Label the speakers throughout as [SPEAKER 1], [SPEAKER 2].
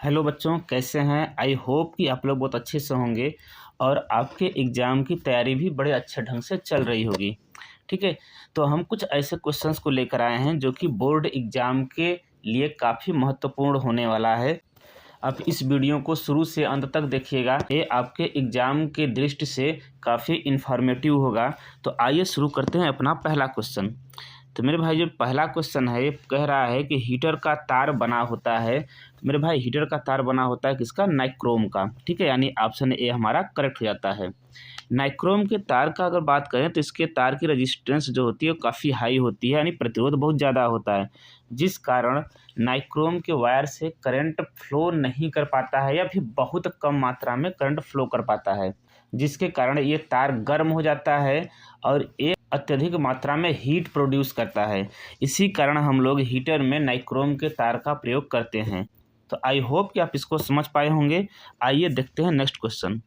[SPEAKER 1] Hello बच्चों, कैसे हैं। आई होप कि आप लोग बहुत अच्छे से होंगे और आपके एग्ज़ाम की तैयारी भी बड़े अच्छे ढंग से चल रही होगी। ठीक है, तो हम कुछ ऐसे क्वेश्चंस को लेकर आए हैं जो कि बोर्ड एग्ज़ाम के लिए काफ़ी महत्वपूर्ण होने वाला है। आप इस वीडियो को शुरू से अंत तक देखिएगा, ये आपके एग्ज़ाम के दृष्टि से काफ़ी इन्फॉर्मेटिव होगा। तो आइए शुरू करते हैं अपना पहला क्वेश्चन। तो मेरे भाई जो पहला क्वेश्चन है ये कह रहा है कि हीटर का तार बना होता है। तो मेरे भाई हीटर का तार बना होता है किसका? नाइक्रोम का। ठीक है, यानी ऑप्शन ए हमारा करेक्ट हो जाता है। नाइक्रोम के तार का अगर बात करें तो इसके तार की रेजिस्टेंस जो होती है वो काफ़ी हाई होती है, यानी प्रतिरोध बहुत ज़्यादा होता है, जिस कारण नाइक्रोम के वायर से करंट फ्लो नहीं कर पाता है या फिर बहुत कम मात्रा में करंट फ्लो कर पाता है, जिसके कारण ये तार गर्म हो जाता है और ये अत्यधिक मात्रा में हीट प्रोड्यूस करता है। इसी कारण हम लोग हीटर में नाइक्रोम के तार का प्रयोग करते हैं। तो आई होप कि आप इसको समझ पाए होंगे। आइए देखते हैं नेक्स्ट क्वेश्चन।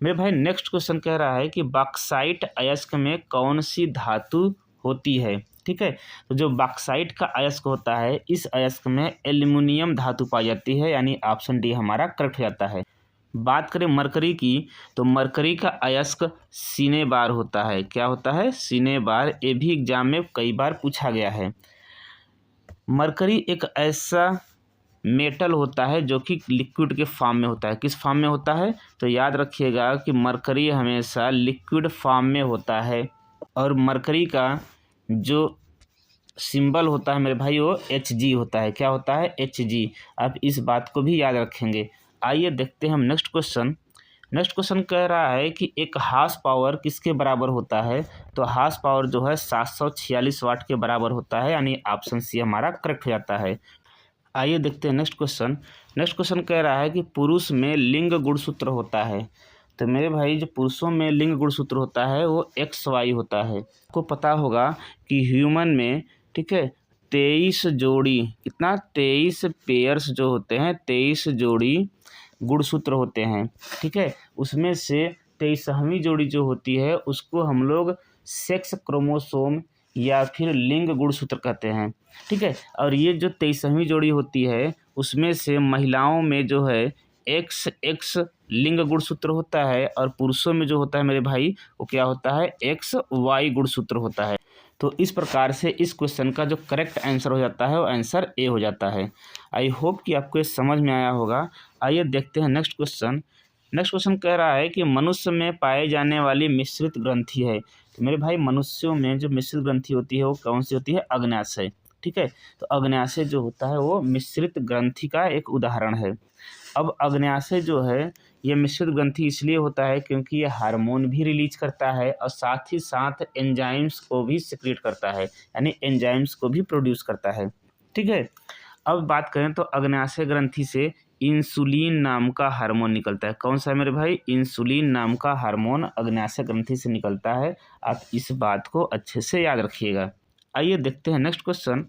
[SPEAKER 1] मेरे भाई नेक्स्ट क्वेश्चन कह रहा है कि बॉक्साइट अयस्क में कौन सी धातु होती है। ठीक है, तो जो बॉक्साइट का अयस्क होता है इस अयस्क में एल्युमिनियम धातु पाई जाती है, यानी ऑप्शन डी हमारा करेक्ट हो जाता है। बात करें मरकरी की, तो मरकरी का अयस्क सीने बार होता है। क्या होता है? सीने बार। ये भी एग्जाम में कई बार पूछा गया है। मरकरी एक ऐसा मेटल होता है जो कि लिक्विड के फॉर्म में होता है। किस फॉर्म में होता है? तो याद रखिएगा कि मरकरी हमेशा लिक्विड फॉर्म में होता है और मरकरी का जो सिंबल होता है मेरे भाई वो Hg होता है। क्या होता है? Hg। आप इस बात को भी याद रखेंगे। आइए देखते हैं हम नेक्स्ट क्वेश्चन। नेक्स्ट क्वेश्चन कह रहा है कि एक हार्स पावर किसके बराबर होता है। तो हार्स पावर जो है 746 वाट के बराबर होता है, यानी ऑप्शन सी हमारा करेक्ट हो जाता है। आइए देखते हैं नेक्स्ट क्वेश्चन। नेक्स्ट क्वेश्चन कह रहा है कि पुरुष में लिंग गुणसूत्र होता है। तो मेरे भाई जो पुरुषों में लिंग गुणसूत्र होता है वो XY होता है। आपको पता होगा कि ह्यूमन में, ठीक है, 23 जोड़ी, कितना? 23 पेयर्स जो होते हैं, 23 जोड़ी गुणसूत्र होते हैं। ठीक है, उसमें से 23वीं जोड़ी जो होती है उसको हम लोग सेक्स क्रोमोसोम या फिर लिंग गुणसूत्र कहते हैं। ठीक है, और ये जो 23वीं जोड़ी होती है उसमें से महिलाओं में जो है XX लिंग गुणसूत्र होता है और पुरुषों में जो होता है मेरे भाई वो क्या होता है? XY गुणसूत्र होता है। तो इस प्रकार से इस क्वेश्चन का जो करेक्ट आंसर हो जाता है वो आंसर ए हो जाता है। आई होप कि आपको ये समझ में आया होगा। आइए देखते हैं नेक्स्ट क्वेश्चन। नेक्स्ट क्वेश्चन कह रहा है कि मनुष्य में पाए जाने वाली मिश्रित ग्रंथि है। तो मेरे भाई मनुष्यों में जो मिश्रित ग्रंथि होती है वो कौन सी होती है? अग्न्याशय। ठीक है, तो अग्न्याशय जो होता है वो मिश्रित ग्रंथि का एक उदाहरण है। अब अग्न्याशय जो है ये मिश्रित ग्रंथि इसलिए होता है क्योंकि ये हार्मोन भी रिलीज करता है और साथ ही साथ एंजाइम्स को भी सिक्रीट करता है, यानी एंजाइम्स को भी प्रोड्यूस करता है। ठीक है, अब बात करें तो अग्न्याशय ग्रंथि से इंसुलिन नाम का हार्मोन निकलता है। कौन सा है मेरे भाई? इंसुलिन नाम का हार्मोन अग्न्याशय ग्रंथि से निकलता है। आप इस बात को अच्छे से याद रखिएगा। आइए देखते हैं नेक्स्ट क्वेश्चन।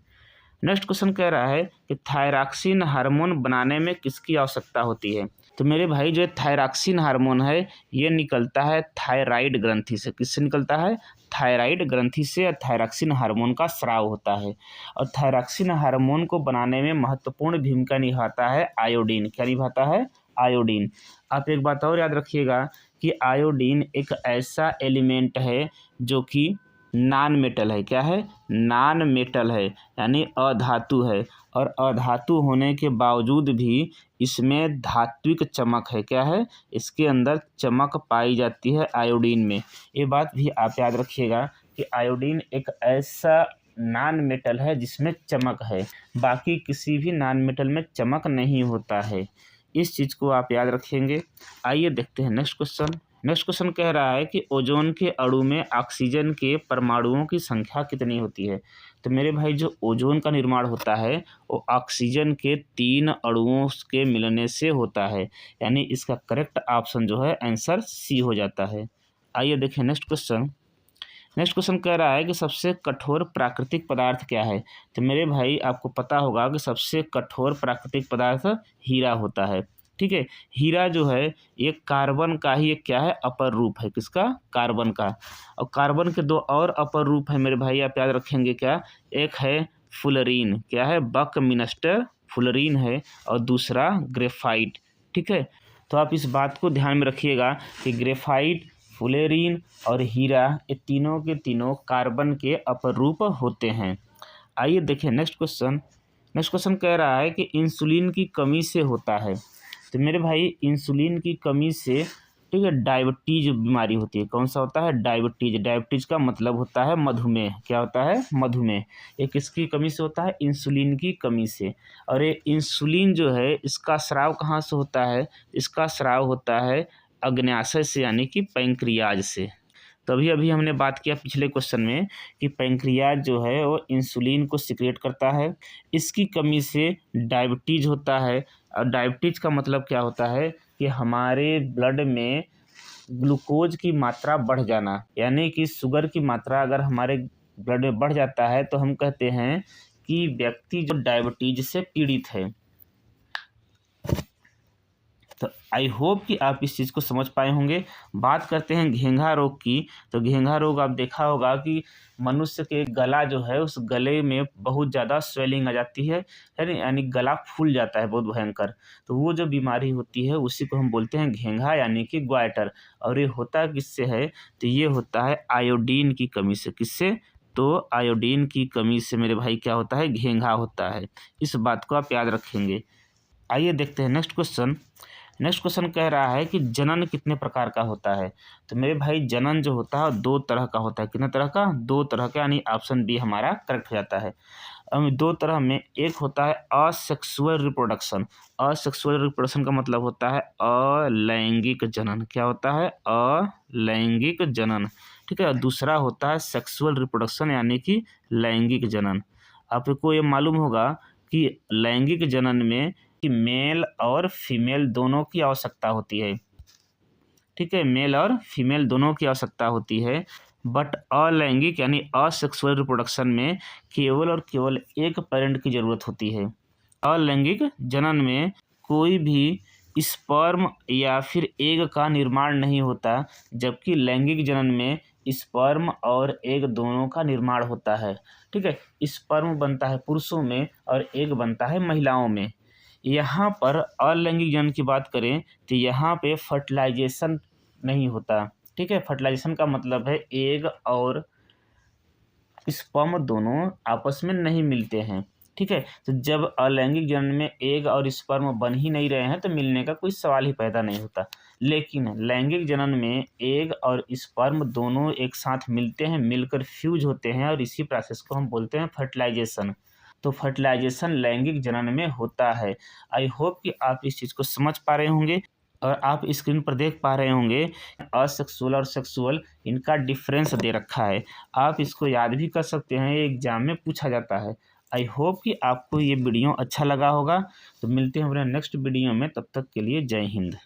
[SPEAKER 1] नेक्स्ट क्वेश्चन कह रहा है कि थायरॉक्सिन हार्मोन बनाने में किसकी आवश्यकता होती है। तो मेरे भाई जो थायरॉक्सिन हार्मोन है ये निकलता है थायराइड ग्रंथि से। किससे निकलता है? थायराइड ग्रंथि से थायरॉक्सिन हार्मोन का स्राव होता है। और थायरॉक्सिन हार्मोन को बनाने में महत्वपूर्ण भूमिका निभाता है आयोडीन। क्या निभाता है? आयोडीन। आप एक बात और याद रखिएगा कि आयोडीन एक ऐसा एलिमेंट है जो कि नॉन मेटल है। क्या है? नॉन मेटल है, यानी अधातु है। और अधातु होने के बावजूद भी इसमें धात्विक चमक है। क्या है? इसके अंदर चमक पाई जाती है आयोडीन में। ये बात भी आप याद रखिएगा कि आयोडीन एक ऐसा नॉन मेटल है जिसमें चमक है, बाकी किसी भी नॉन मेटल में चमक नहीं होता है। इस चीज़ को आप याद रखेंगे। आइए देखते हैं नेक्स्ट क्वेश्चन। नेक्स्ट क्वेश्चन कह रहा है कि ओजोन के अणु में ऑक्सीजन के परमाणुओं की संख्या कितनी होती है। तो मेरे भाई जो ओजोन का निर्माण होता है वो ऑक्सीजन के 3 अणुओं के मिलने से होता है, यानी इसका करेक्ट ऑप्शन जो है आंसर सी हो जाता है। आइए देखें नेक्स्ट क्वेश्चन। नेक्स्ट क्वेश्चन कह रहा है कि सबसे कठोर प्राकृतिक पदार्थ क्या है। तो मेरे भाई आपको पता होगा कि सबसे कठोर प्राकृतिक पदार्थ हीरा होता है। ठीक है, हीरा जो है ये कार्बन का ही एक क्या है? अपर रूप है। किसका? कार्बन का। और कार्बन के 2 और अपर रूप है मेरे भाई, आप याद रखेंगे क्या? एक है फुलरीन। क्या है? बकमिन्स्टर फुलरीन है और दूसरा ग्रेफाइट। ठीक है, तो आप इस बात को ध्यान में रखिएगा कि ग्रेफाइट, फुलेरीन और हीरा ये तीनों के तीनों कार्बन के अपरूप होते हैं। आइए देखिए नेक्स्ट क्वेश्चन। नेक्स्ट क्वेश्चन कह रहा है कि इंसुलिन की कमी से होता है। तो मेरे भाई इंसुलिन की कमी से, ठीक है, डायबिटीज बीमारी होती है। कौन सा होता है? डायबिटीज। डायबिटीज का मतलब होता है मधुमेह। क्या होता है? मधुमेह। ये किसकी कमी से होता है? इंसुलिन की कमी से। और ये इंसुलिन जो है इसका स्राव कहाँ से होता है? इसका स्राव होता है अग्न्याशय से, यानी कि पैंक्रियाज से। तो अभी अभी हमने बात किया पिछले क्वेश्चन में कि पैंक्रियाज जो है वो इंसुलिन को सिक्रेट करता है। इसकी कमी से डायबिटीज होता है। और डायबिटीज का मतलब क्या होता है कि हमारे ब्लड में ग्लूकोज की मात्रा बढ़ जाना, यानी कि शुगर की मात्रा अगर हमारे ब्लड में बढ़ जाता है तो हम कहते हैं कि व्यक्ति जो डायबिटीज से पीड़ित है। तो आई होप कि आप इस चीज़ को समझ पाए होंगे। बात करते हैं घेंघा रोग की। तो घेंघा रोग आप देखा होगा कि मनुष्य के गला जो है उस गले में बहुत ज़्यादा स्वेलिंग आ जाती है, यानी गला फूल जाता है बहुत भयंकर। तो वो जो बीमारी होती है उसी को हम बोलते हैं घेंघा, यानी कि ग्वाइटर। और ये होता किससे है? तो ये होता है आयोडीन की कमी से। किससे? तो आयोडीन की कमी से मेरे भाई क्या होता है? घेंघा होता है। इस बात को आप याद रखेंगे। आइए देखते हैं नेक्स्ट क्वेश्चन। नेक्स्ट क्वेश्चन कह रहा है कि जनन कितने प्रकार का होता है। तो मेरे भाई जनन जो होता है 2 तरह का होता है। कितने तरह का? 2 तरह का, यानी ऑप्शन बी हमारा करेक्ट हो जाता है। अब 2 तरह में एक होता है असेक्सुअल रिप्रोडक्शन। असेक्सुअल रिप्रोडक्शन का मतलब होता है अलैंगिक जनन। क्या होता है? अलैंगिक जनन। ठीक है। और दूसरा होता है सेक्सुअल रिप्रोडक्शन, यानी कि लैंगिक जनन। आपको ये मालूम होगा कि लैंगिक जनन में कि मेल और फीमेल दोनों की आवश्यकता होती है। ठीक है, मेल और फीमेल दोनों की आवश्यकता होती है। बट अलैंगिक यानी असेक्सुअल रिप्रोडक्शन में केवल और केवल एक पेरेंट की जरूरत होती है। अलैंगिक जनन में कोई भी स्पर्म या फिर एग का निर्माण नहीं होता, जबकि लैंगिक जनन में स्पर्म और एग दोनों का निर्माण होता है। ठीक है, स्पर्म बनता है पुरुषों में और एग बनता है महिलाओं में। यहाँ पर अलैंगिक जनन की बात करें तो यहाँ पे फर्टिलाइजेशन नहीं होता। ठीक है, फर्टिलाइजेशन का मतलब है एग और स्पर्म दोनों आपस में नहीं मिलते हैं। ठीक है, तो जब अलैंगिक जनन में एग और स्पर्म बन ही नहीं रहे हैं तो मिलने का कोई सवाल ही पैदा नहीं होता। लेकिन लैंगिक जनन में एग और स्पर्म दोनों एक साथ मिलते हैं, मिलकर फ्यूज होते हैं, और इसी प्रोसेस को हम बोलते हैं फर्टिलाइजेशन। तो फर्टिलाइजेशन लैंगिक जनन में होता है। आई होप कि आप इस चीज़ को समझ पा रहे होंगे और आप स्क्रीन पर देख पा रहे होंगे असेक्सुअल और सेक्सुअल इनका डिफरेंस दे रखा है। आप इसको याद भी कर सकते हैं, ये एग्जाम में पूछा जाता है। आई होप कि आपको ये वीडियो अच्छा लगा होगा। तो मिलते हैं हमारे नेक्स्ट वीडियो में, तब तक के लिए जय हिंद।